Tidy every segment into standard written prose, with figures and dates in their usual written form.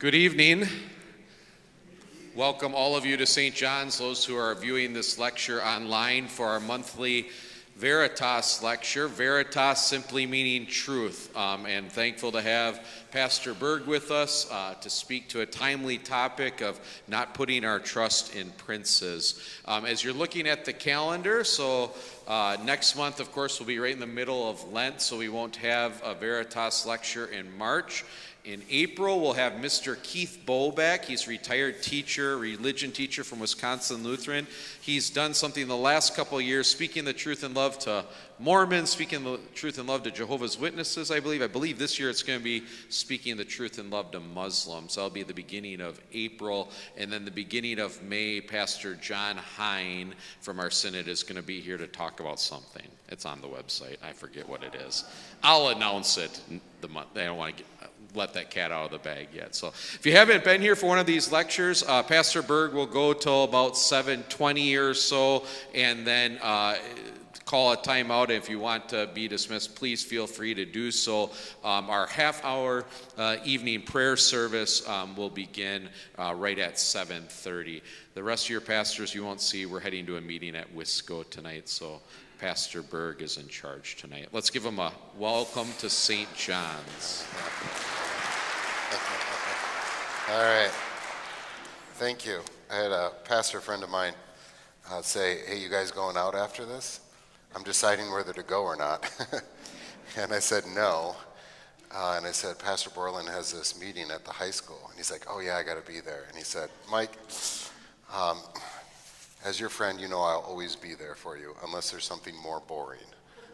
Good evening. Welcome all of you to St. John's, those who are viewing this lecture online for our monthly Veritas lecture. Veritas simply meaning truth, and thankful to have Pastor Berg with us to speak to a timely topic of not putting our trust in princes. As you're looking at the calendar, so next month, of course, will be right in the middle of Lent, so we won't have a Veritas lecture in March. In April, we'll have Mr. Keith Boback. He's a retired teacher, religion teacher from Wisconsin Lutheran. He's done something the last couple of years, speaking the truth in love to Mormons, speaking the truth in love to Jehovah's Witnesses, I believe. I believe this year it's going to be speaking the truth in love to Muslims. That'll be the beginning of April. And then the beginning of May, Pastor John Hine from our synod is going to be here to talk about something. It's on the website. I forget what it is. I'll announce it the month. I don't want to let that cat out of the bag yet. So if you haven't been here for one of these lectures, Pastor Berg will go till about 7:20 or so, and then call a timeout. If you want to be dismissed, please feel free to do so. Our half-hour evening prayer service will begin right at 7:30. The rest of your pastors you won't see. We're heading to a meeting at Wisco tonight, so Pastor Berg is in charge tonight. Let's give him a welcome to St. John's. All right. Thank you. I had a pastor friend of mine say, hey, you guys going out after this? I'm deciding whether to go or not. And I said, no. And I said, Pastor Borland has this meeting at the high school. And he's like, oh, yeah, I got to be there. And he said, Mike, as your friend, you know I'll always be there for you unless there's something more boring.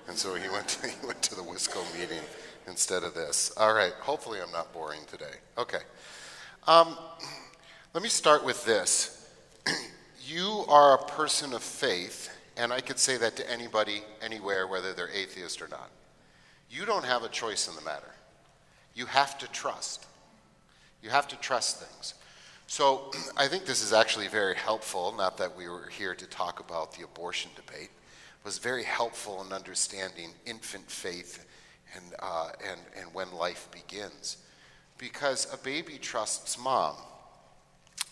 And so he went to the Wisco meeting instead of this. All right, hopefully I'm not boring today. Okay. Let me start with this. You are a person of faith, and I could say that to anybody, anywhere, whether they're atheist or not. You don't have a choice in the matter. You have to trust. You have to trust things. So I think this is actually very helpful, not that we were here to talk about the abortion debate, it was very helpful in understanding infant faith and when life begins. Because a baby trusts mom.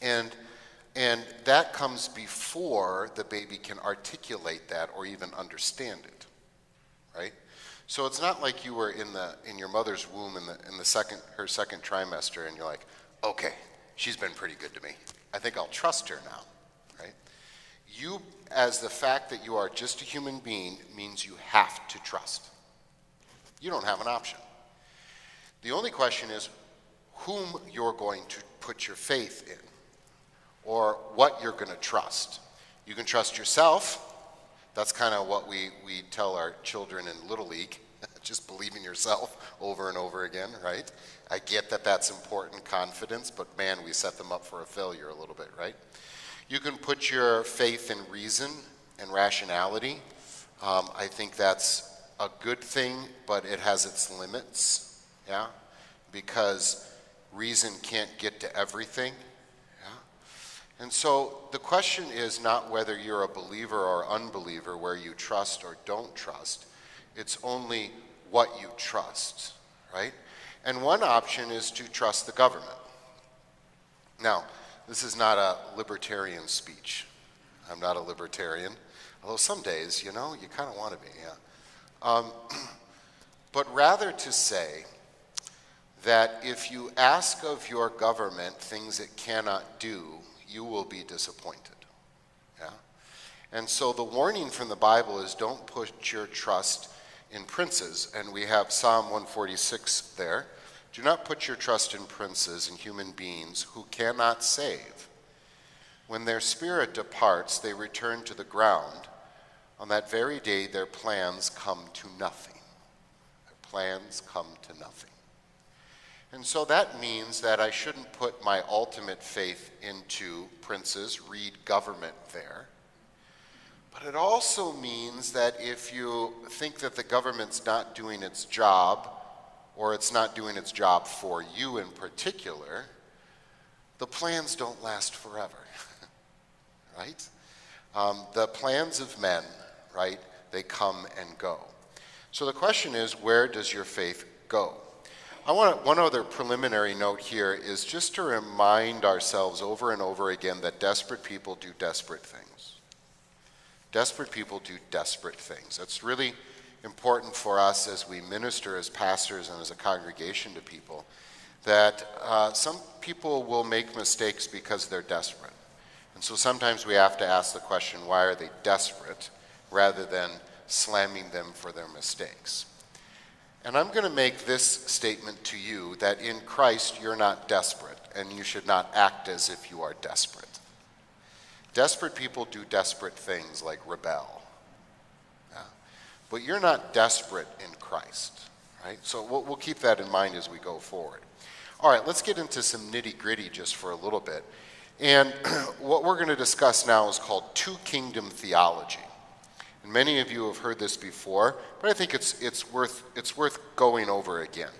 And that comes before the baby can articulate that or even understand it, right? So it's not like you were in your mother's womb in her second trimester and you're like, okay, she's been pretty good to me. I think I'll trust her now, right? You, as the fact that you are just a human being, means you have to trust. You don't have an option. The only question is whom you're going to put your faith in or what you're going to trust. You can trust yourself. That's kind of what we tell our children in Little League. Just believe in yourself over and over again, right? I get that that's important, confidence, but man, we set them up for a failure a little bit, right? You can put your faith in reason and rationality. I think that's a good thing, but it has its limits, yeah? Because reason can't get to everything, yeah? And so the question is not whether you're a believer or unbeliever, where you trust or don't trust. It's only what you trust, right? And one option is to trust the government. Now, this is not a libertarian speech. I'm not a libertarian, although some days, you know, you kind of want to be, yeah. But rather to say that if you ask of your government things it cannot do, you will be disappointed, yeah? And so the warning from the Bible is don't put your trust in princes, and we have Psalm 146 there. Do not put your trust in princes and human beings who cannot save. When their spirit departs, they return to the ground. On that very day, their plans come to nothing. Their plans come to nothing. And so that means that I shouldn't put my ultimate faith into princes, read government there. But it also means that if you think that the government's not doing its job, or it's not doing its job for you in particular, the plans don't last forever, right? The plans of men, right, they come and go. So the question is, where does your faith go? One other preliminary note here is just to remind ourselves over and over again that desperate people do desperate things. Desperate people do desperate things. That's really important for us as we minister as pastors and as a congregation to people, that some people will make mistakes because they're desperate. And so sometimes we have to ask the question, why are they desperate, rather than slamming them for their mistakes. And I'm going to make this statement to you, that in Christ you're not desperate, and you should not act as if you are desperate. Desperate people do desperate things like rebel. Yeah? But you're not desperate in Christ, right? So we'll keep that in mind as we go forward. All right, let's get into some nitty-gritty just for a little bit. And what we're going to discuss now is called two-kingdom theology. And many of you have heard this before, but I think it's worth going over again.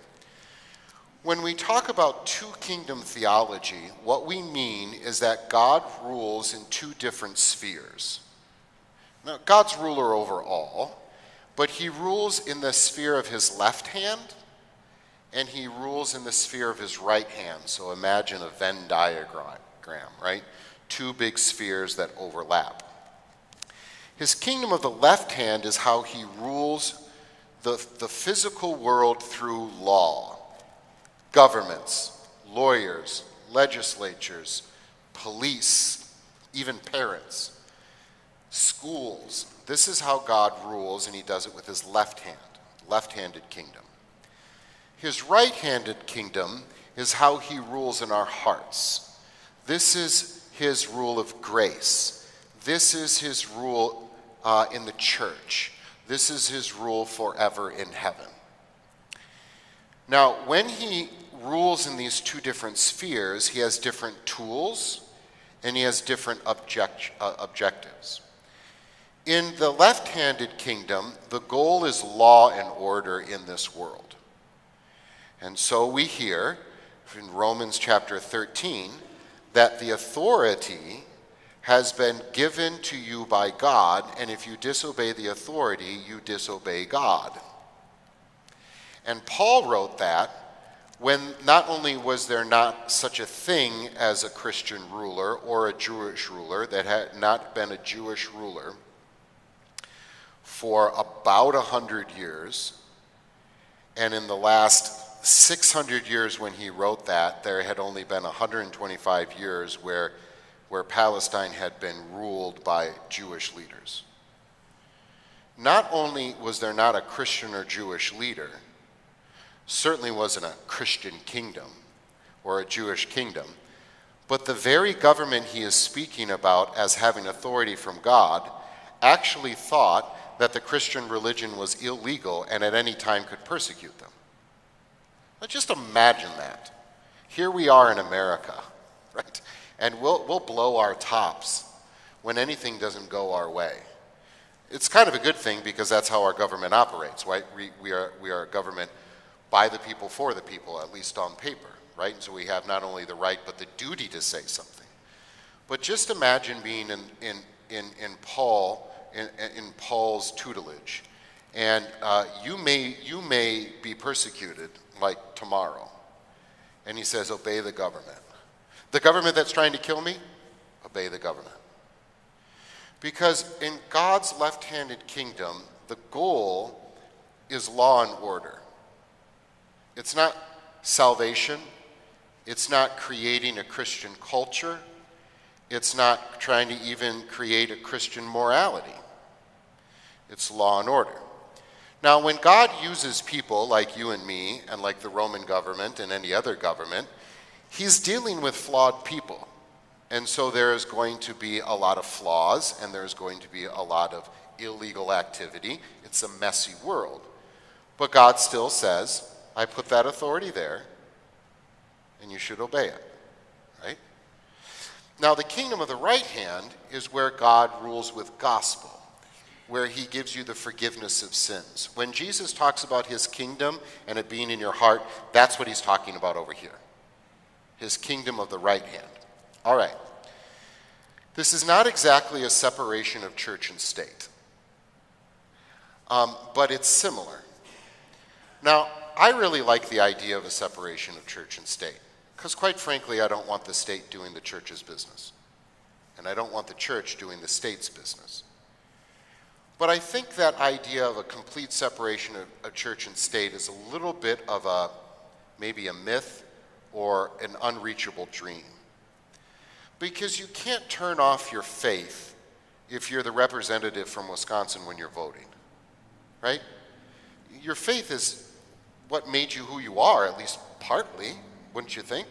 When we talk about two-kingdom theology, what we mean is that God rules in two different spheres. Now, God's ruler over all, but he rules in the sphere of his left hand, and he rules in the sphere of his right hand. So imagine a Venn diagram, right? Two big spheres that overlap. His kingdom of the left hand is how he rules the physical world through law. Governments, lawyers, legislatures, police, even parents, schools. This is how God rules, and he does it with his left hand, left-handed kingdom. His right-handed kingdom is how he rules in our hearts. This is his rule of grace. This is his rule in the church. This is his rule forever in heaven. Now, when he rules in these two different spheres, he has different tools and he has different objectives. In the left-handed kingdom, the goal is law and order in this world. And so we hear in Romans chapter 13 that the authority has been given to you by God, and if you disobey the authority, you disobey God. And Paul wrote that when not only was there not such a thing as a Christian ruler or a Jewish ruler, that had not been a Jewish ruler for about 100 years, and in the last 600 years when he wrote that, there had only been 125 years where Palestine had been ruled by Jewish leaders. Not only was there not a Christian or Jewish leader, certainly wasn't a Christian kingdom or a Jewish kingdom, but the very government he is speaking about as having authority from God actually thought that the Christian religion was illegal and at any time could persecute them. Now just imagine that. Here we are in America, right? And we'll blow our tops when anything doesn't go our way. It's kind of a good thing because that's how our government operates, right? We are a government by the people, for the people, at least on paper, right? And so we have not only the right but the duty to say something. But just imagine being in Paul's tutelage, and you may be persecuted like tomorrow. And he says, obey the government. The government that's trying to kill me, obey the government. Because in God's left-handed kingdom, the goal is law and order. It's not salvation. It's not creating a Christian culture. It's not trying to even create a Christian morality. It's law and order. Now, when God uses people like you and me, and like the Roman government and any other government, he's dealing with flawed people. And so there is going to be a lot of flaws, and there's going to be a lot of illegal activity. It's a messy world. But God still says, I put that authority there, and you should obey it, right? Now, the kingdom of the right hand is where God rules with gospel, where he gives you the forgiveness of sins. When Jesus talks about his kingdom and it being in your heart, that's what he's talking about over here. His kingdom of the right hand. All right. This is not exactly a separation of church and state, but it's similar. Now, I really like the idea of a separation of church and state, because quite frankly, I don't want the state doing the church's business, and I don't want the church doing the state's business. But I think that idea of a complete separation of church and state is a little bit of maybe a myth or an unreachable dream. Because you can't turn off your faith if you're the representative from Wisconsin when you're voting, right? Your faith is what made you who you are, at least partly, wouldn't you think?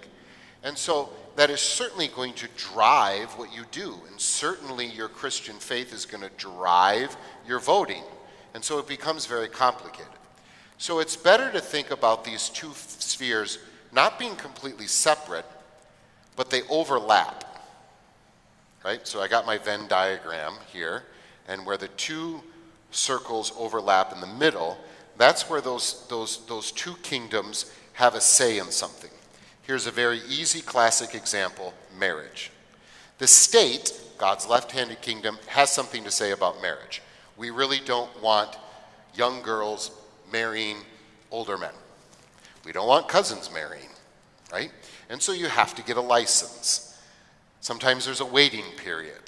And so that is certainly going to drive what you do, and certainly your Christian faith is going to drive your voting, and so it becomes very complicated. So it's better to think about these two spheres not being completely separate, but they overlap, right? So I got my Venn diagram here, and where the two circles overlap in the middle, that's where those two kingdoms have a say in something. Here's a very easy classic example, marriage. The state, God's left-handed kingdom, has something to say about marriage. We really don't want young girls marrying older men. We don't want cousins marrying, right? And so you have to get a license. Sometimes there's a waiting period.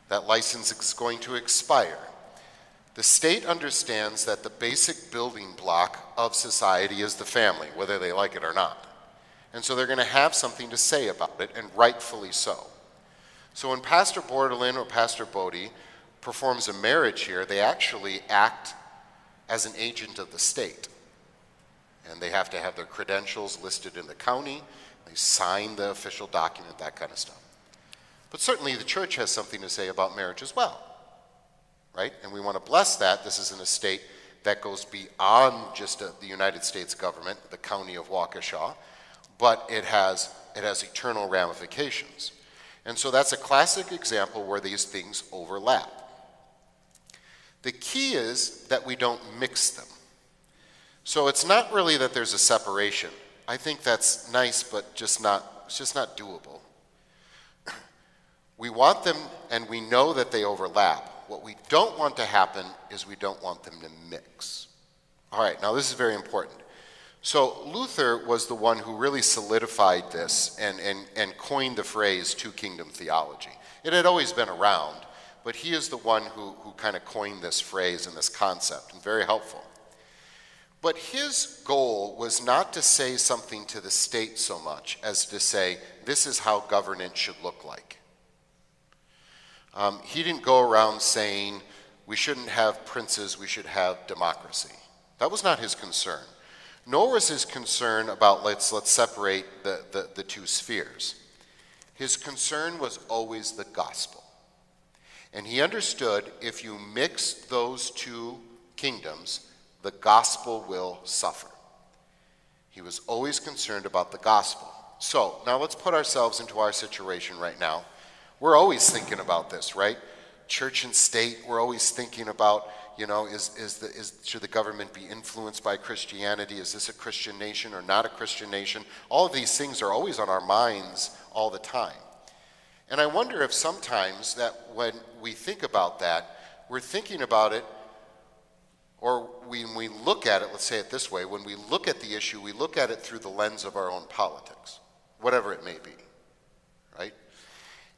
That license is going to expire. The state understands that the basic building block of society is the family, whether they like it or not. And so they're going to have something to say about it, and rightfully so. So when Pastor Bordelin or Pastor Bodie performs a marriage here, they actually act as an agent of the state. And they have to have their credentials listed in the county. They sign the official document, that kind of stuff. But certainly the church has something to say about marriage as well, right? And we want to bless that. This is an estate that goes beyond just the United States government, the county of Waukesha, but it has eternal ramifications. And so that's a classic example where these things overlap. The key is that we don't mix them. So it's not really that there's a separation. I think that's nice, but it's just not doable. We want them, and we know that they overlap. What we don't want to happen is we don't want them to mix. All right, now this is very important. So Luther was the one who really solidified this and coined the phrase two-kingdom theology. It had always been around, but he is the one who kind of coined this phrase and this concept, and very helpful. But his goal was not to say something to the state so much as to say, this is how governance should look like. He didn't go around saying, we shouldn't have princes, we should have democracy. That was not his concern. Nor was his concern about let's separate the two spheres. His concern was always the gospel. And he understood if you mix those two kingdoms, the gospel will suffer. He was always concerned about the gospel. So now let's put ourselves into our situation right now. We're always thinking about this, right? Church and state, we're always thinking about, should the government be influenced by Christianity? Is this a Christian nation or not a Christian nation? All of these things are always on our minds all the time. And I wonder if sometimes that when we think about that, we're thinking about it, or when we look at it, let's say it this way, when we look at the issue, we look at it through the lens of our own politics, whatever it may be, right?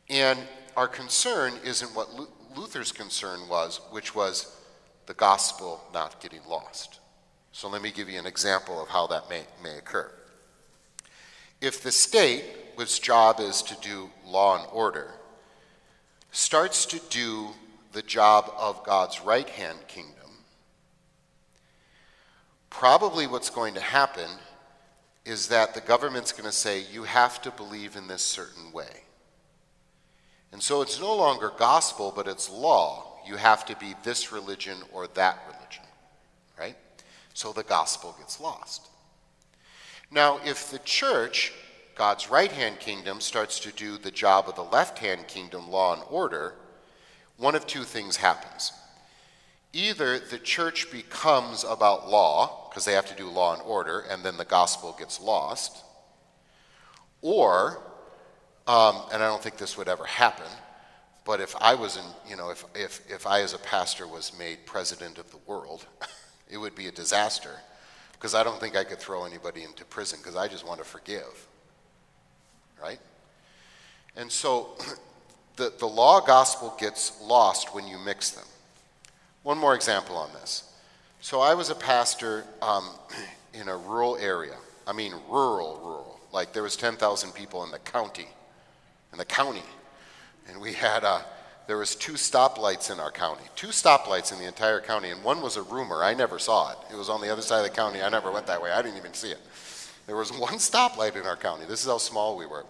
And our concern isn't what Luther's concern was, which was the gospel not getting lost. So let me give you an example of how that may occur. If the state, which job is to do law and order, starts to do the job of God's right-hand kingdom, probably what's going to happen is that the government's going to say, you have to believe in this certain way. And so it's no longer gospel, but it's law. You have to be this religion or that religion, right? So the gospel gets lost. Now, if the church, God's right-hand kingdom, starts to do the job of the left-hand kingdom, law and order, one of two things happens. Either the church becomes about law, because they have to do law and order, and then the gospel gets lost, or and I don't think this would ever happen, but if I was if I as a pastor was made president of the world, it would be a disaster, because I don't think I could throw anybody into prison because I just want to forgive, right? And so the law gospel gets lost when you mix them. One more example on this. So I was a pastor in a rural area. I mean rural. Like there was 10,000 people in the county. And we had, there was 2 stoplights in our county. 2 stoplights in the entire county, and one was a rumor. I never saw it. It was on the other side of the county. I never went that way. I didn't even see it. There was 1 stoplight in our county. This is how small we were.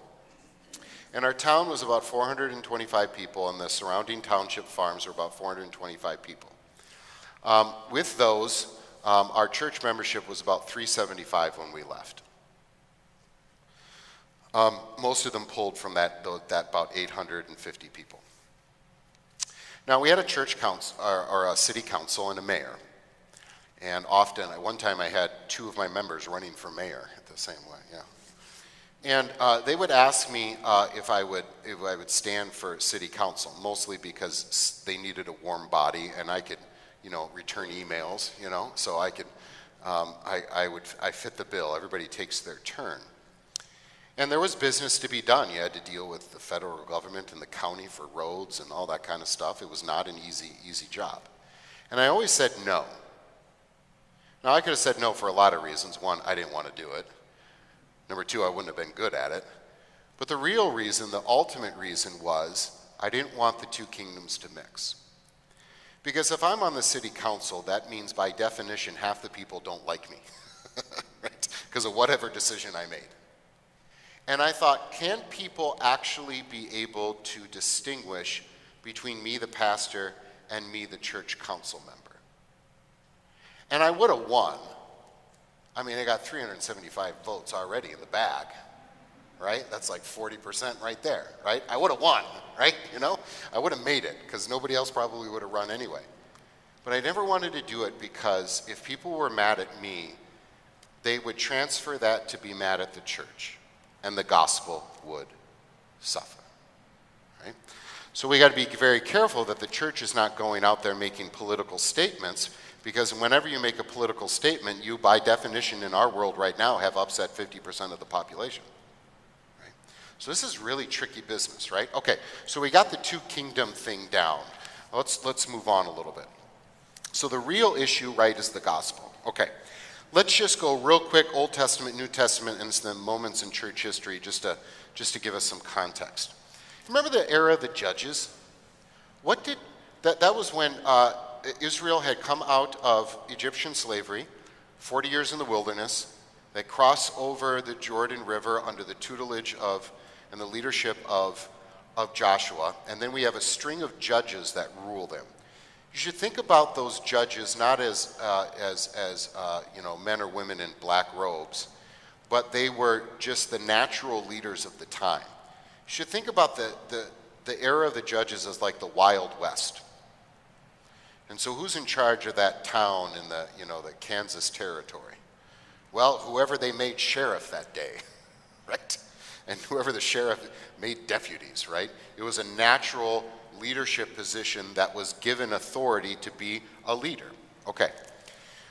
And our town was about 425 people, and the surrounding township farms were about 425 people. With those, our church membership was about 375 when we left. Most of them pulled from that about 850 people. Now, we had a church council, or a city council and a mayor. And often, at one time I had 2 of my members running for mayor the same way, yeah. And they would ask me if I would stand for city council, mostly because they needed a warm body, and I could, return emails, so I could, I fit the bill. Everybody takes their turn. And there was business to be done. You had to deal with the federal government and the county for roads and all that kind of stuff. It was not an easy job. And I always said no. Now, I could have said no for a lot of reasons. 1, I didn't want to do it. Number 2, I wouldn't have been good at it. But the real reason, the ultimate reason was I didn't want the 2 kingdoms to mix. Because if I'm on the city council, that means by definition half the people don't like me, right? Because of whatever decision I made. And I thought, can people actually be able to distinguish between me, the pastor, and me, the church council member? And I would have won. I mean, I got 375 votes already in the bag, right? That's like 40% right there, right? I would have won, right? I would have made it because nobody else probably would have run anyway. But I never wanted to do it because if people were mad at me, they would transfer that to be mad at the church, and the gospel would suffer, right? So we got to be very careful that the church is not going out there making political statements, because whenever you make a political statement, you, by definition in our world right now, have upset 50% of the population, right? So this is really tricky business, right? Okay, so we got the 2 kingdom thing down. Let's move on a little bit. So the real issue, right, is the gospel. Okay, let's just go real quick, Old Testament, New Testament, and some moments in church history, just to give us some context. Remember the era of the judges? That was when Israel had come out of Egyptian slavery, 40 years in the wilderness. They cross over the Jordan River under the tutelage of and the leadership of Joshua, and then we have a string of judges that rule them. You should think about those judges not as men or women in black robes, but they were just the natural leaders of the time. You should think about the era of the judges as like the Wild West. And so who's in charge of that town in the Kansas territory? Well, whoever they made sheriff that day, right? And whoever the sheriff made deputies, right? It was a natural leadership position that was given authority to be a leader. Okay,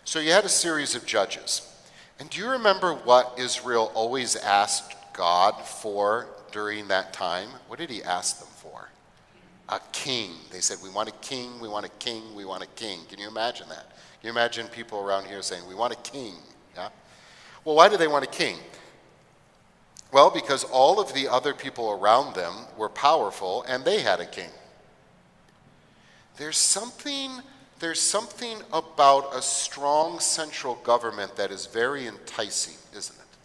so you had a series of judges. And do you remember what Israel always asked God for during that time? What did he ask them for? A king. They said, we want a king, we want a king, we want a king. Can you imagine that? Can you imagine people around here saying, we want a king? Yeah? Well, why do they want a king? Well, because all of the other people around them were powerful and they had a king. There's something about a strong central government that is very enticing, isn't it?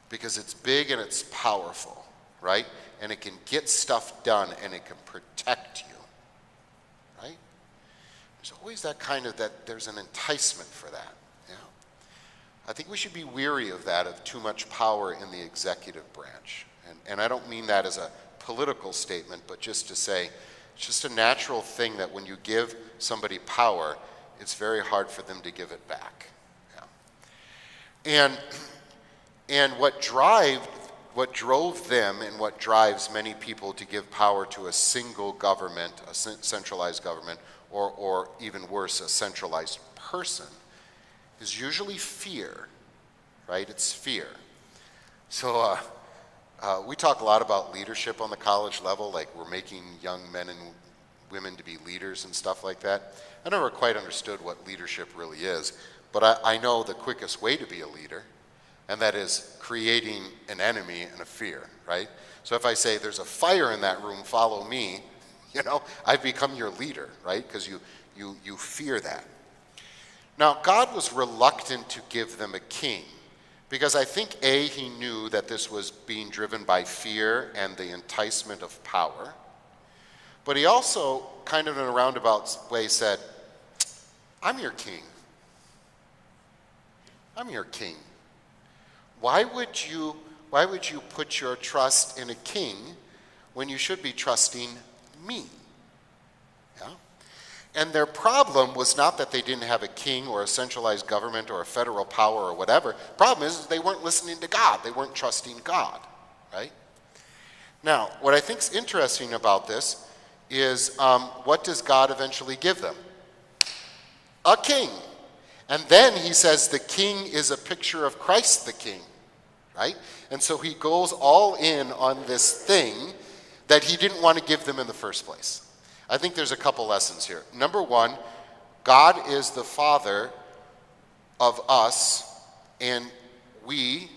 Because it's big and it's powerful, right? And it can get stuff done and it can protect you, right? There's always there's an enticement for that. Yeah. I think we should be weary of that, of too much power in the executive branch. And I don't mean that as a political statement, but just to say, it's just a natural thing that when you give somebody power, it's very hard for them to give it back. Yeah. And what drove them and what drives many people to give power to a single government, a centralized government, or even worse, a centralized person, is usually fear, right? It's fear. So we talk a lot about leadership on the college level, like we're making young men and women to be leaders and stuff like that. I never quite understood what leadership really is, but I know the quickest way to be a leader, and that is creating an enemy and a fear, right? So if I say there's a fire in that room, follow me, I've become your leader, right? Because you fear that. Now, God was reluctant to give them a king because I think, A, he knew that this was being driven by fear and the enticement of power. But he also, kind of in a roundabout way, said, I'm your king. I'm your king. Why would you put your trust in a king when you should be trusting me? Yeah? And their problem was not that they didn't have a king or a centralized government or a federal power or whatever. Problem is they weren't listening to God. They weren't trusting God, right? Now, what I think is interesting about this is what does God eventually give them? A king. And then he says the king is a picture of Christ the king, right? And so he goes all in on this thing that he didn't want to give them in the first place. I think there's a couple lessons here. Number one, God is the Father of us, and we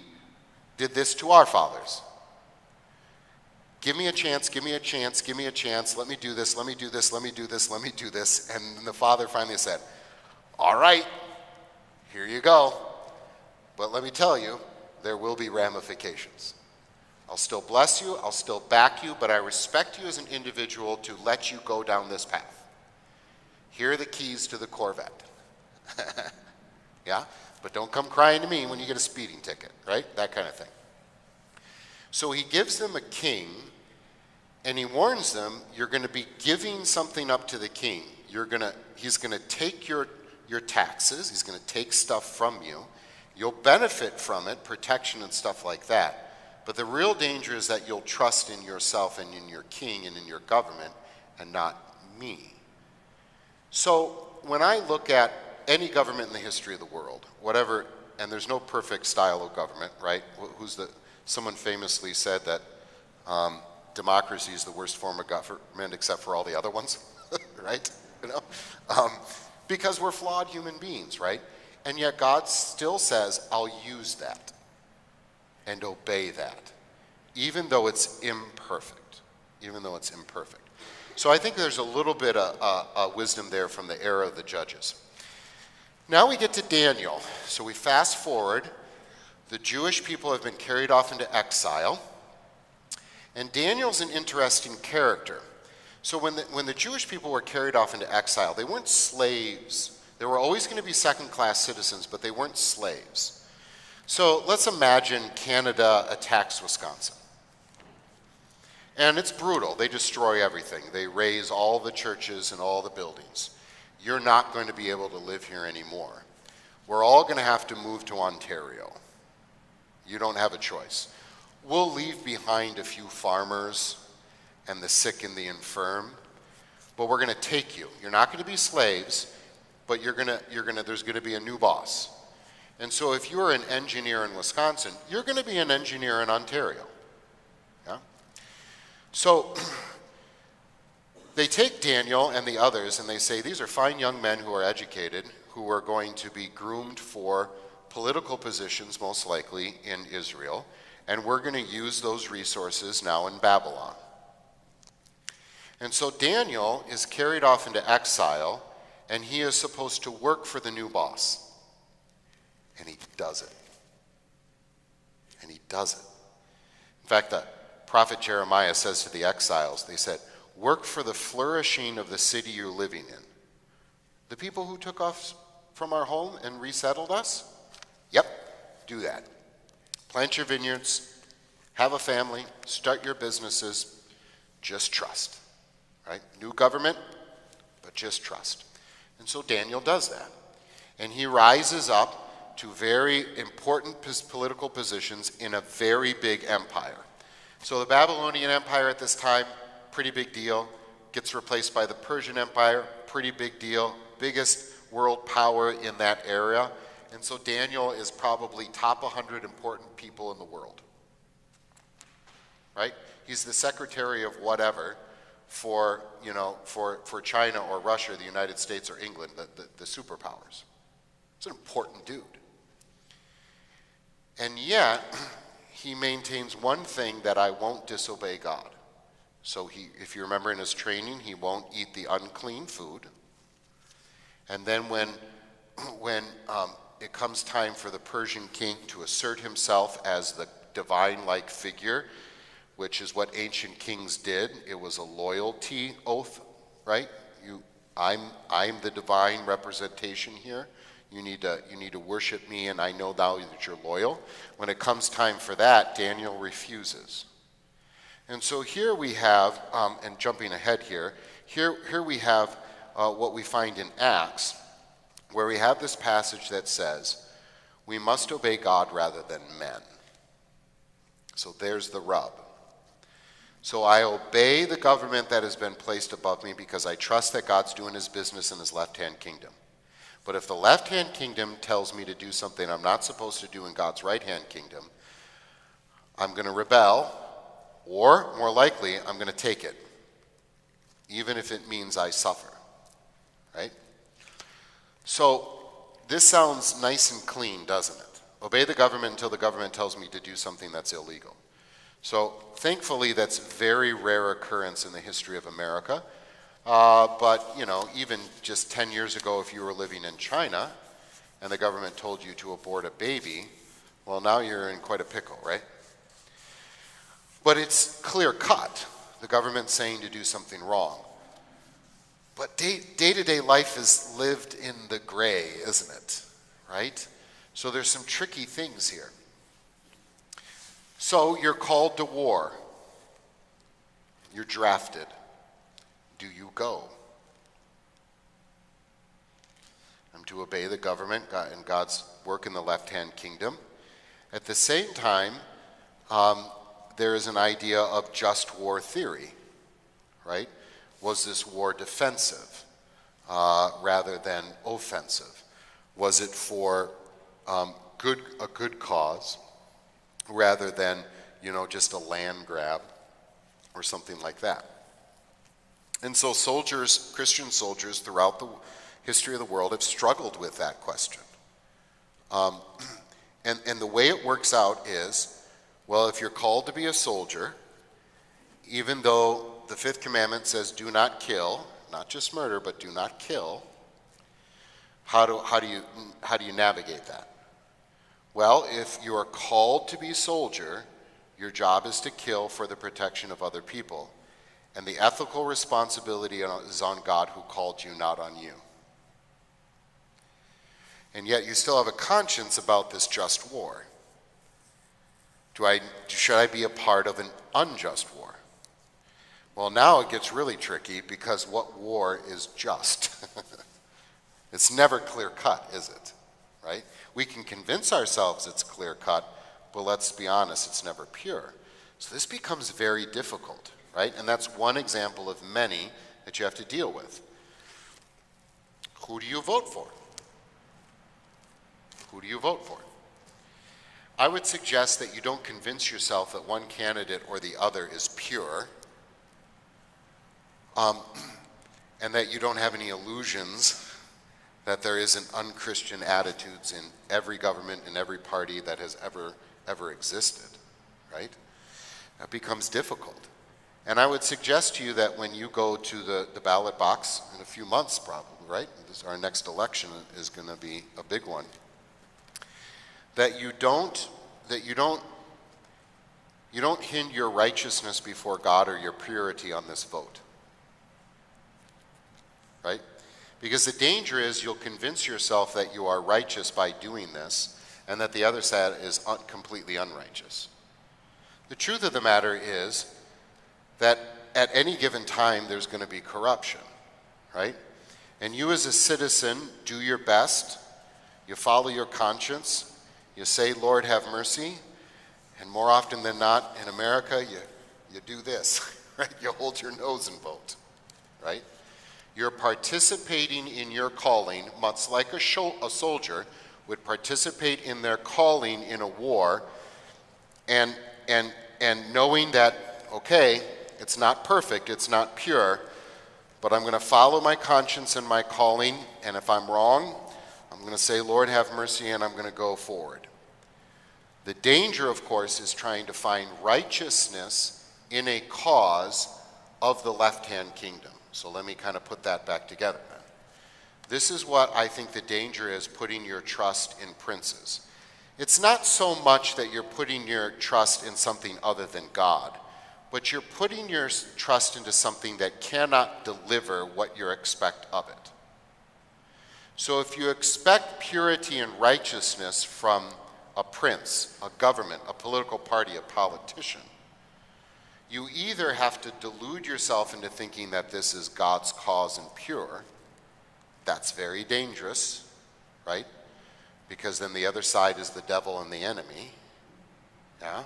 did this to our fathers. Give me a chance, give me a chance, give me a chance, let me do this, let me do this, let me do this, let me do this. And the Father finally said, all right, here you go. But let me tell you, there will be ramifications. I'll still bless you, I'll still back you, but I respect you as an individual to let you go down this path. Here are the keys to the Corvette. Yeah? But don't come crying to me when you get a speeding ticket, right? That kind of thing. So he gives them a king, and he warns them, you're going to be giving something up to the king. He's going to take your taxes, he's going to take stuff from you. You'll benefit from it, protection and stuff like that. But the real danger is that you'll trust in yourself and in your king and in your government and not me. So when I look at any government in the history of the world, whatever, and there's no perfect style of government, right? Someone famously said that democracy is the worst form of government except for all the other ones, right? Because we're flawed human beings, right? And yet God still says, I'll use that and obey that, even though it's imperfect, So I think there's a little bit of wisdom there from the era of the judges. Now we get to Daniel. So we fast forward. The Jewish people have been carried off into exile. And Daniel's an interesting character. So when the Jewish people were carried off into exile, they weren't slaves. They were always going to be second-class citizens, but they weren't slaves. So let's imagine Canada attacks Wisconsin. And it's brutal. They destroy everything. They raze all the churches and all the buildings. You're not going to be able to live here anymore. We're all going to have to move to Ontario. You don't have a choice. We'll leave behind a few farmers and the sick and the infirm, but we're going to take you. You're not going to be slaves, but there's going to be a new boss. And so if you're an engineer in Wisconsin, you're going to be an engineer in Ontario. Yeah? So they take Daniel and the others and they say, these are fine young men who are educated, who are going to be groomed for political positions, most likely in Israel, and we're going to use those resources now in Babylon. And so Daniel is carried off into exile, and he is supposed to work for the new boss. And he does it. In fact, the prophet Jeremiah says to the exiles, they said, work for the flourishing of the city you're living in. The people who took us from our home and resettled us? Yep, do that. Plant your vineyards, have a family, start your businesses, just trust. Right? New government, but just trust. And so Daniel does that. And he rises up to very important political positions in a very big empire. So the Babylonian Empire at this time, pretty big deal, gets replaced by the Persian Empire, pretty big deal, biggest world power in that area. And so Daniel is probably top 100 important people in the world, right? He's the secretary of whatever for, for China or Russia, the United States or England, the superpowers. It's an important dude. And yet, he maintains one thing, that I won't disobey God. So if you remember in his training, he won't eat the unclean food. And then when it comes time for the Persian king to assert himself as the divine-like figure, which is what ancient kings did. It was a loyalty oath, right? I'm the divine representation here. You need to worship me, and I know now that you're loyal. When it comes time for that, Daniel refuses. And so here we have, and jumping ahead here we have what we find in Acts, where we have this passage that says, we must obey God rather than men. So there's the rub. So I obey the government that has been placed above me because I trust that God's doing his business in his left-hand kingdom. But if the left-hand kingdom tells me to do something I'm not supposed to do in God's right-hand kingdom, I'm going to rebel, or more likely, I'm going to take it, even if it means I suffer, right? So this sounds nice and clean, doesn't it? Obey the government until the government tells me to do something that's illegal. So thankfully, that's a very rare occurrence in the history of America. But, even just 10 years ago, if you were living in China and the government told you to abort a baby, well, now you're in quite a pickle, right? But it's clear cut. The government's saying to do something wrong. But day-to-day life is lived in the gray, isn't it? Right? So there's some tricky things here. So you're called to war. You're drafted. Do you go? I'm to obey the government and God's work in the left-hand kingdom. At the same time, there is an idea of just war theory, right? Was this war defensive rather than offensive? Was it for a good cause rather than, just a land grab or something like that? And so Christian soldiers throughout the history of the world have struggled with that question. And the way it works out is, well, if you're called to be a soldier, even though the fifth commandment says do not kill, not just murder, but do not kill, how do you navigate that? Well, if you are called to be a soldier, your job is to kill for the protection of other people. And the ethical responsibility is on God who called you, not on you. And yet you still have a conscience about this just war. Should I be a part of an unjust war? Well, now it gets really tricky, because what war is just? It's never clear cut, is it? Right? We can convince ourselves it's clear cut, but let's be honest, it's never pure. So this becomes very difficult, right? And that's one example of many that you have to deal with. Who do you vote for? Who do you vote for? I would suggest that you don't convince yourself that one candidate or the other is pure, and that you don't have any illusions that there isn't unchristian attitudes in every government and every party that has ever existed, right? That becomes difficult. And I would suggest to you that when you go to the ballot box in a few months, probably, right? Our next election is going to be a big one. That you don't hinge your righteousness before God or your purity on this vote, right? Because the danger is you'll convince yourself that you are righteous by doing this, and that the other side is completely unrighteous. The truth of the matter is that at any given time there's going to be corruption, right? And you as a citizen do your best, you follow your conscience, you say, Lord, have mercy, and more often than not in America, you do this, right? You hold your nose and vote, right? You're participating in your calling, much like a soldier would participate in their calling in a war, and knowing that, okay, it's not perfect, it's not pure, but I'm going to follow my conscience and my calling, and if I'm wrong, I'm going to say, Lord, have mercy, and I'm going to go forward. The danger, of course, is trying to find righteousness in a cause of the left-hand kingdom. So let me kind of put that back together. This is what I think the danger is, putting your trust in princes. It's not so much that you're putting your trust in something other than God, but you're putting your trust into something that cannot deliver what you expect of it. So if you expect purity and righteousness from a prince, a government, a political party, a politician, you either have to delude yourself into thinking that this is God's cause and pure. That's very dangerous, right? Because then the other side is the devil and the enemy. Yeah?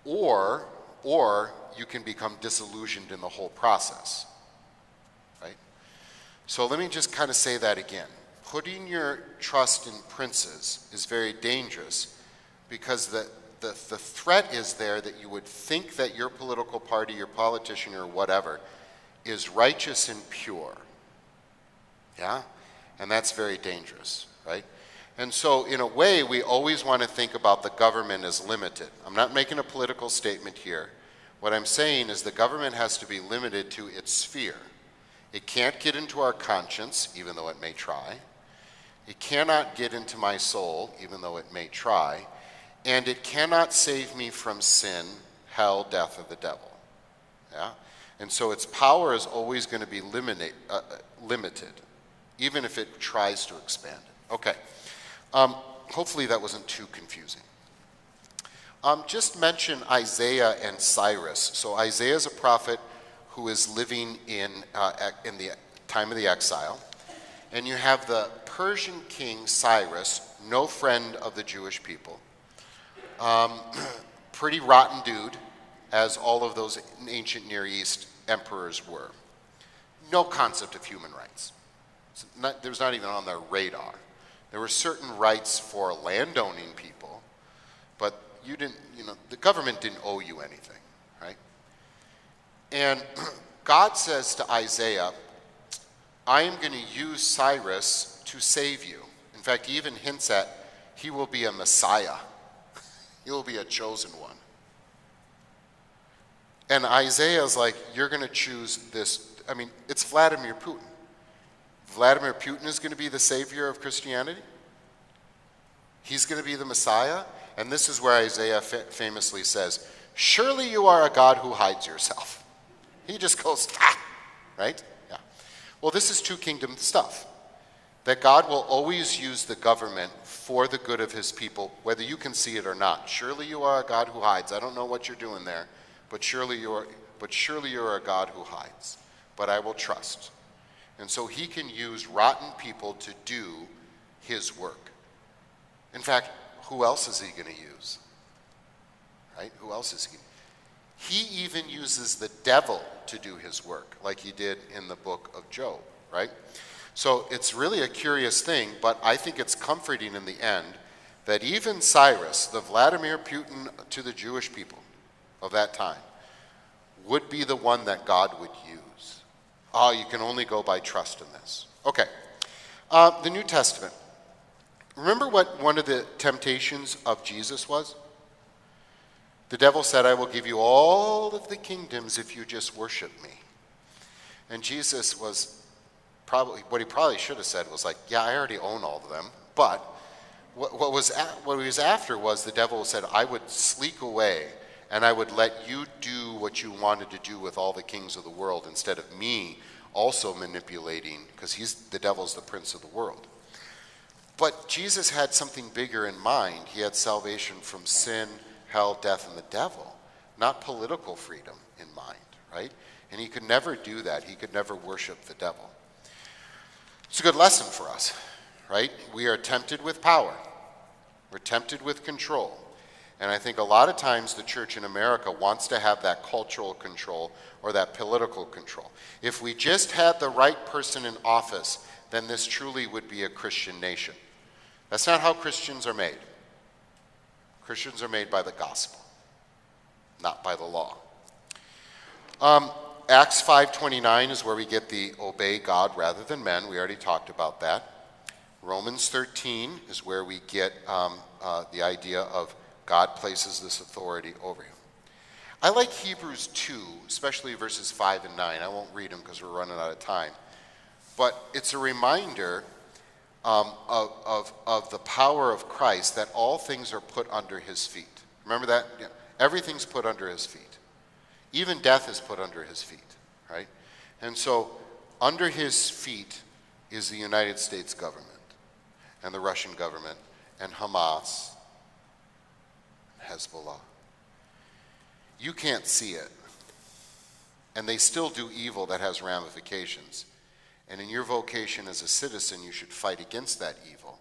Or you can become disillusioned in the whole process, right? So let me just kind of say that again. Putting your trust in princes is very dangerous because the threat is there that you would think that your political party, your politician, or whatever is righteous and pure. Yeah? And that's very dangerous, right? And so in a way, we always want to think about the government as limited. I'm not making a political statement here. What I'm saying is the government has to be limited to its sphere. It can't get into our conscience, even though it may try. It cannot get into my soul, even though it may try. And it cannot save me from sin, hell, death, or the devil. Yeah? And so its power is always going to be limited, even if it tries to expand it. Okay. Hopefully that wasn't too confusing. Just mention Isaiah and Cyrus. So Isaiah is a prophet who is living in the time of the exile. And you have the Persian king Cyrus, no friend of the Jewish people. Pretty rotten dude, as all of those ancient Near East emperors were. No concept of human rights. There's not even on their radar. There were certain rights for landowning people, but the government didn't owe you anything, right? And God says to Isaiah, I am going to use Cyrus to save you. In fact, he even hints at he will be a Messiah. He will be a chosen one. And Isaiah's like, you're going to choose this. I mean, it's Vladimir Putin. Vladimir Putin is going to be the savior of Christianity. He's going to be the Messiah. And this is where Isaiah famously says, surely you are a God who hides yourself. He just goes, right? Yeah. Well, this is two kingdom stuff. That God will always use the government for the good of his people, whether you can see it or not. Surely you are a God who hides. I don't know what you're doing there, but surely you are a God who hides. But I will trust. And so he can use rotten people to do his work. In fact, who else is he going to use? Right? Who else is he? He even uses the devil to do his work, like he did in the book of Job, right? So it's really a curious thing, but I think it's comforting in the end that even Cyrus, the Vladimir Putin to the Jewish people of that time, would be the one that God would use. Oh, you can only go by trust in this. Okay. The New Testament. Remember what one of the temptations of Jesus was? The devil said, I will give you all of the kingdoms if you just worship me. And Jesus was what he probably should have said was like, yeah, I already own all of them. But what he was after was the devil said, I would sleek away and I would let you do what you wanted to do with all the kings of the world instead of me also manipulating, because the devil's the prince of the world. But Jesus had something bigger in mind. He had salvation from sin, hell, death, and the devil, not political freedom in mind, right? And he could never do that. He could never worship the devil. It's a good lesson for us, right? We are tempted with power. We're tempted with control. And I think a lot of times the church in America wants to have that cultural control or that political control. If we just had the right person in office, then this truly would be a Christian nation. That's not how Christians are made. Christians are made by the gospel, not by the law. Acts 5:29 is where we get the obey God rather than men. We already talked about that. Romans 13 is where we get the idea of God places this authority over you. I like Hebrews 2, especially verses 5 and 9. I won't read them because we're running out of time. But it's a reminder of the power of Christ, that all things are put under his feet. Remember that? Yeah. Everything's put under his feet. Even death is put under his feet, right? And so under his feet is the United States government and the Russian government and Hamas, Hezbollah. You can't see it. And they still do evil that has ramifications. And in your vocation as a citizen, you should fight against that evil.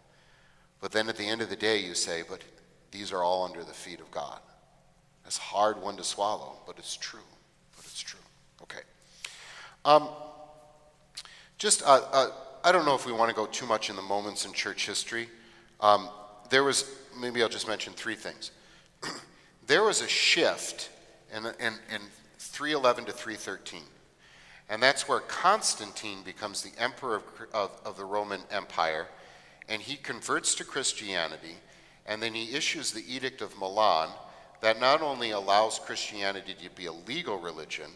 But then at the end of the day, you say, but these are all under the feet of God. That's a hard one to swallow, but it's true. Okay. I don't know if we want to go too much in the moments in church history. Maybe I'll just mention three things. There was a shift in 311 to 313. And that's where Constantine becomes the emperor of the Roman Empire, and he converts to Christianity, and then he issues the Edict of Milan that not only allows Christianity to be a legal religion,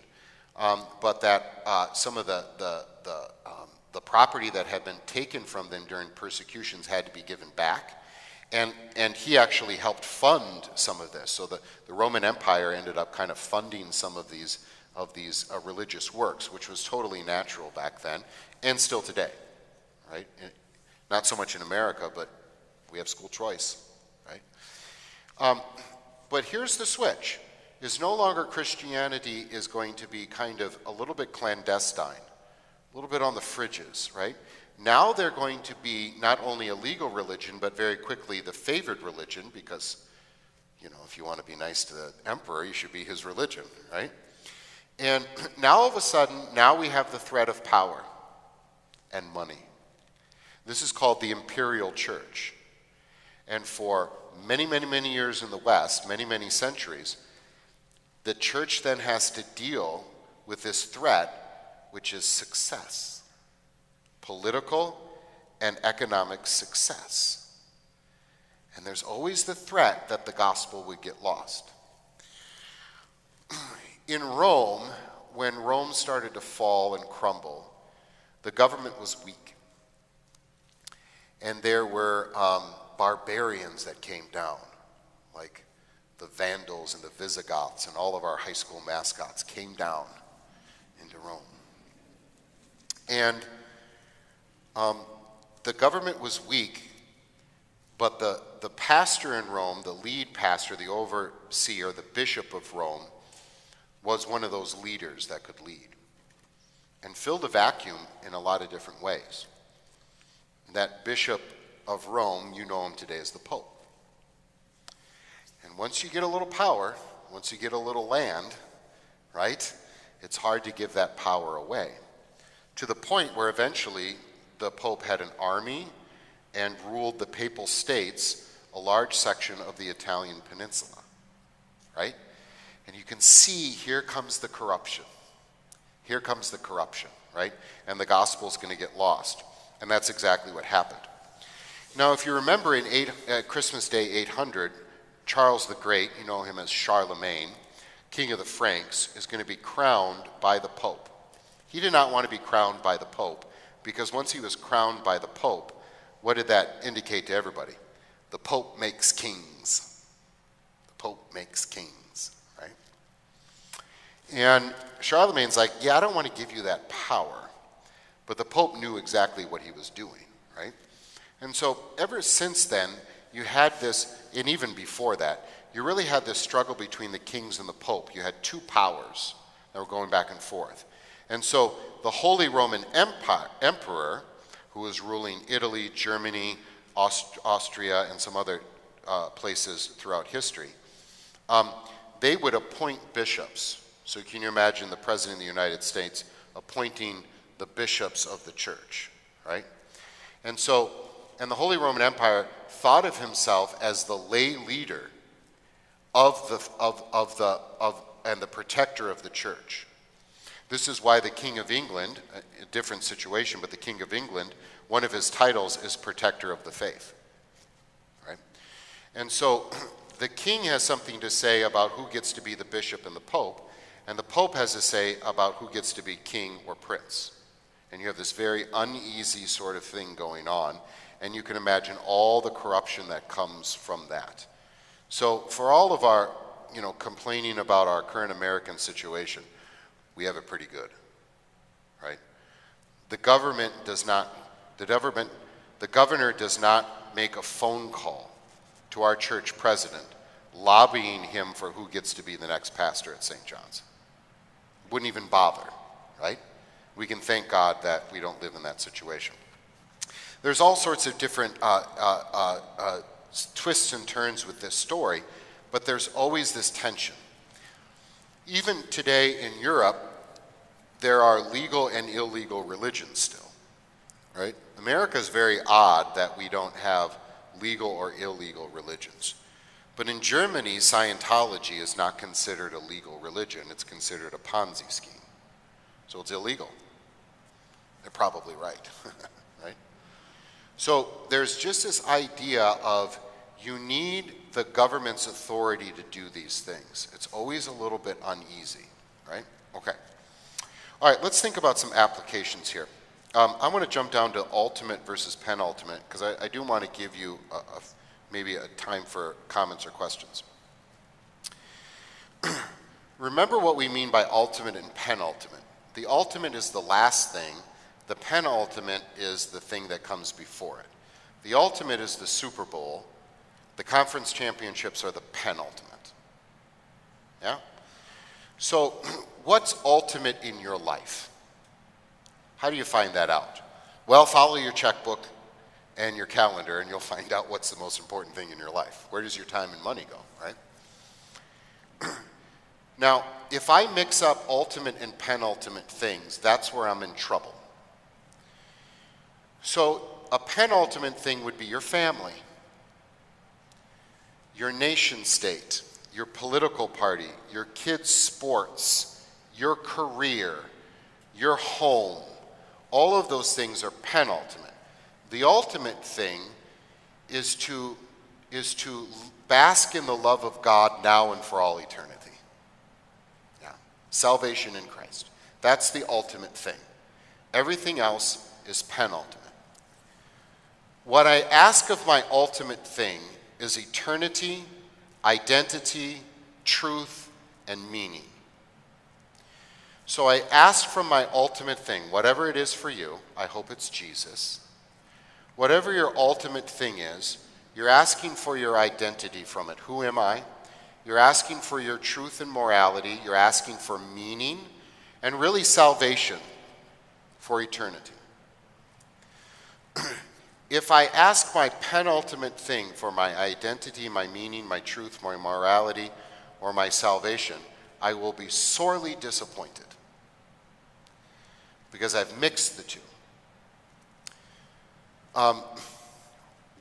but that some of the property that had been taken from them during persecutions had to be given back. And he actually helped fund some of this. So the Roman Empire ended up kind of funding some of these religious works, which was totally natural back then and still today, right? Not so much in America, but we have school choice, right? But here's the switch, is no longer Christianity is going to be kind of a little bit clandestine, a little bit on the fringes, right? Now they're going to be not only a legal religion, but very quickly the favored religion, because, if you want to be nice to the emperor, you should be his religion, right? And now all of a sudden, now we have the threat of power and money. This is called the imperial church. And for many, many, many years in the West, many, many centuries, the church then has to deal with this threat, which is success. Political and economic success. And there's always the threat that the gospel would get lost. In Rome, when Rome started to fall and crumble, the government was weak. And there were barbarians that came down, like the Vandals and the Visigoths, and all of our high school mascots came down into Rome. And the government was weak, but the pastor in Rome, the lead pastor, the overseer, the bishop of Rome, was one of those leaders that could lead and filled a vacuum in a lot of different ways. That bishop of Rome, you know him today as the Pope. And once you get a little power, once you get a little land, right, it's hard to give that power away. To the point where eventually the Pope had an army and ruled the Papal States, a large section of the Italian peninsula, right? And you can see, here comes the corruption. Here comes the corruption, right? And the gospel's going to get lost. And that's exactly what happened. Now, if you remember in Christmas Day 800, Charles the Great, you know him as Charlemagne, king of the Franks, is going to be crowned by the Pope. He did not want to be crowned by the Pope, because once he was crowned by the Pope, what did that indicate to everybody? The Pope makes kings. The Pope makes kings, right? And Charlemagne's like, yeah, I don't want to give you that power. But the Pope knew exactly what he was doing, right? And so ever since then, you had this, and even before that, you really had this struggle between the kings and the Pope. You had two powers that were going back and forth. And so the Holy Roman Emperor, who was ruling Italy, Germany, Austria, and some other places throughout history, they would appoint bishops. So can you imagine the President of the United States appointing the bishops of the church, right? And so, and the Holy Roman Empire thought of himself as the lay leader and the protector of the church. This is why the King of England, a different situation, but the King of England, one of his titles is Protector of the Faith. Right? And so the king has something to say about who gets to be the bishop and the pope, and the pope has to say about who gets to be king or prince. And you have this very uneasy sort of thing going on, and you can imagine all the corruption that comes from that. So for all of our, complaining about our current American situation, we have it pretty good, right? The governor does not make a phone call to our church president lobbying him for who gets to be the next pastor at St. John's. Wouldn't even bother, right? We can thank God that we don't live in that situation. There's all sorts of different twists and turns with this story, but there's always this tension. Even today in Europe, there are legal and illegal religions still, right? America is very odd that we don't have legal or illegal religions. But in Germany, Scientology is not considered a legal religion. It's considered a Ponzi scheme. So it's illegal. They're probably right, right? So there's just this idea of you need the government's authority to do these things. It's always a little bit uneasy, right? Okay. All right, let's think about some applications here. I want to jump down to ultimate versus penultimate because I do want to give you maybe a time for comments or questions. Remember what we mean by ultimate and penultimate. The ultimate is the last thing. The penultimate is the thing that comes before it. The ultimate is the Super Bowl. The conference championships are the penultimate. Yeah? So what's ultimate in your life? How do you find that out? Well, follow your checkbook and your calendar and you'll find out what's the most important thing in your life. Where does your time and money go, right? Now, if I mix up ultimate and penultimate things, that's where I'm in trouble. So a penultimate thing would be your family, your nation state, your political party, your kids' sports, your career, your home. All of those things are penultimate. The ultimate thing is to bask in the love of God now and for all eternity. Yeah. Salvation in Christ. That's the ultimate thing. Everything else is penultimate. What I ask of my ultimate thing is eternity, identity, truth, and meaning. So I ask from my ultimate thing, whatever it is for you, I hope it's Jesus. Whatever your ultimate thing is, you're asking for your identity from it. Who am I? You're asking for your truth and morality. You're asking for meaning and really salvation for eternity. If I ask my penultimate thing for my identity, my meaning, my truth, my morality, or my salvation, I will be sorely disappointed because I've mixed the two.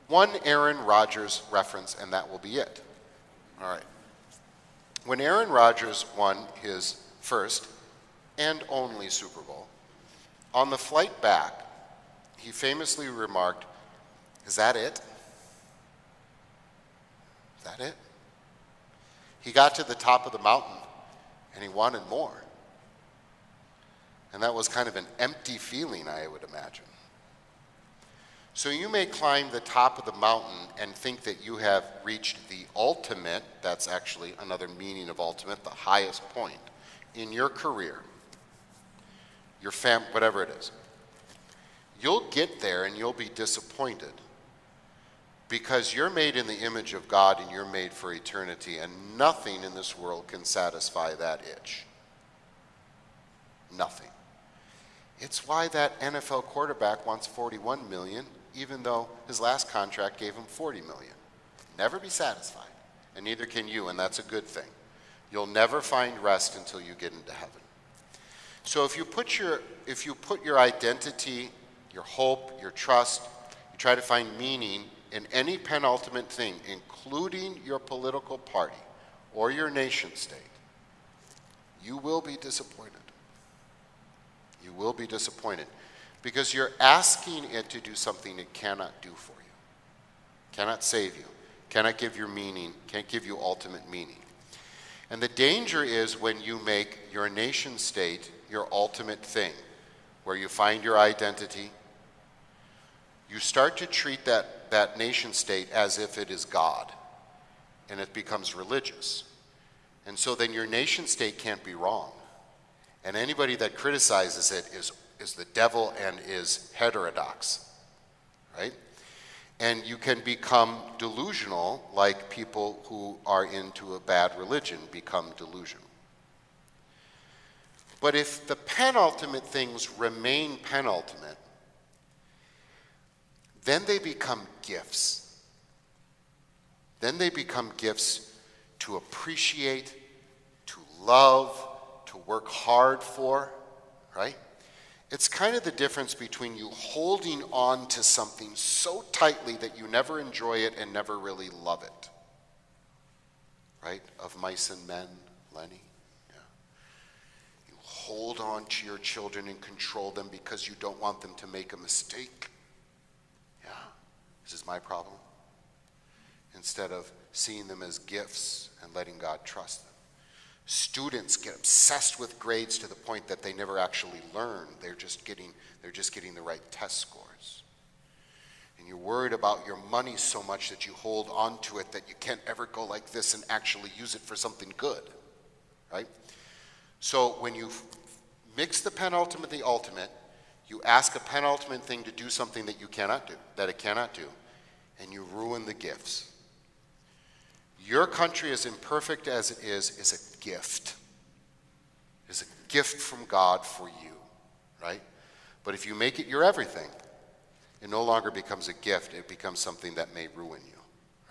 One Aaron Rodgers reference, and that will be it. All right. When Aaron Rodgers won his first and only Super Bowl, on the flight back, he famously remarked, "Is that it? Is that it?" He got to the top of the mountain and he wanted more. And that was kind of an empty feeling, I would imagine. So you may climb the top of the mountain and think that you have reached the ultimate, that's actually another meaning of ultimate, the highest point in your career, your whatever it is. You'll get there and you'll be disappointed because you're made in the image of God and you're made for eternity, and nothing in this world can satisfy that itch. Nothing. It's why that NFL quarterback wants $41 million, even though his last contract gave him $40 million. Never be satisfied, and neither can you, and that's a good thing. You'll never find rest until you get into heaven. So if you put your identity, your hope, your trust, you try to find meaning in any penultimate thing, including your political party or your nation state, you will be disappointed. You will be disappointed because you're asking it to do something it cannot do for you, cannot save you, cannot give you meaning, can't give you ultimate meaning. And the danger is when you make your nation state your ultimate thing, where you find your identity, you start to treat that nation state as if it is God, and it becomes religious. And so then your nation state can't be wrong. And anybody that criticizes it is the devil and is heterodox, right? And you can become delusional like people who are into a bad religion become delusional. But if the penultimate things remain penultimate, then they become gifts. Then they become gifts to appreciate, to love, to work hard for, right? It's kind of the difference between you holding on to something so tightly that you never enjoy it and never really love it, right? Of Mice and Men, Lenny. Yeah. You hold on to your children and control them because you don't want them to make a mistake. Yeah, this is my problem. Instead of seeing them as gifts and letting God trust them. Students get obsessed with grades to the point that they never actually learn. They're just getting the right test scores. And you're worried about your money so much that you hold on to it that you can't ever go like this and actually use it for something good, right? So when you mix the penultimate and the ultimate, you ask a penultimate thing to do something that you cannot do, that it cannot do, and you ruin the gifts. Your country, as imperfect as it is a gift. It is a gift from God for you, right? But if you make it your everything, it no longer becomes a gift. It becomes something that may ruin you,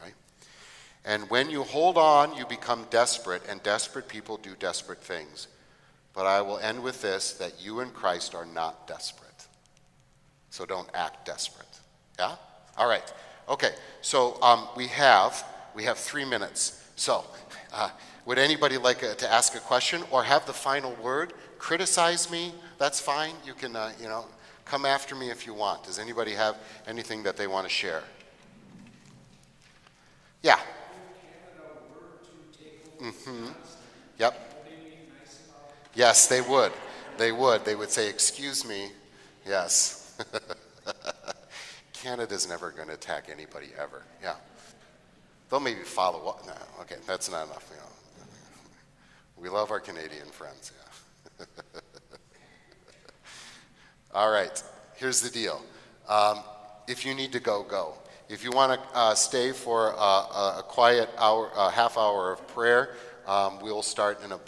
right? And when you hold on, you become desperate, and desperate people do desperate things. But I will end with this, that you in Christ are not desperate. So don't act desperate. Yeah? All right. Okay. So we have 3 minutes. So would anybody like to ask a question or have the final word? Criticize me, that's fine. You can, come after me if you want. Does anybody have anything that they want to share? Yeah. Mm-hmm. Yep. Yes, they would. They would. They would say, excuse me. Yes. Canada's never going to attack anybody ever. Yeah. They'll maybe follow up. No, okay, that's not enough. We love our Canadian friends. Yeah. All right, here's the deal. If you need to go, go. If you want to stay for a quiet hour, half hour of prayer, we'll start in about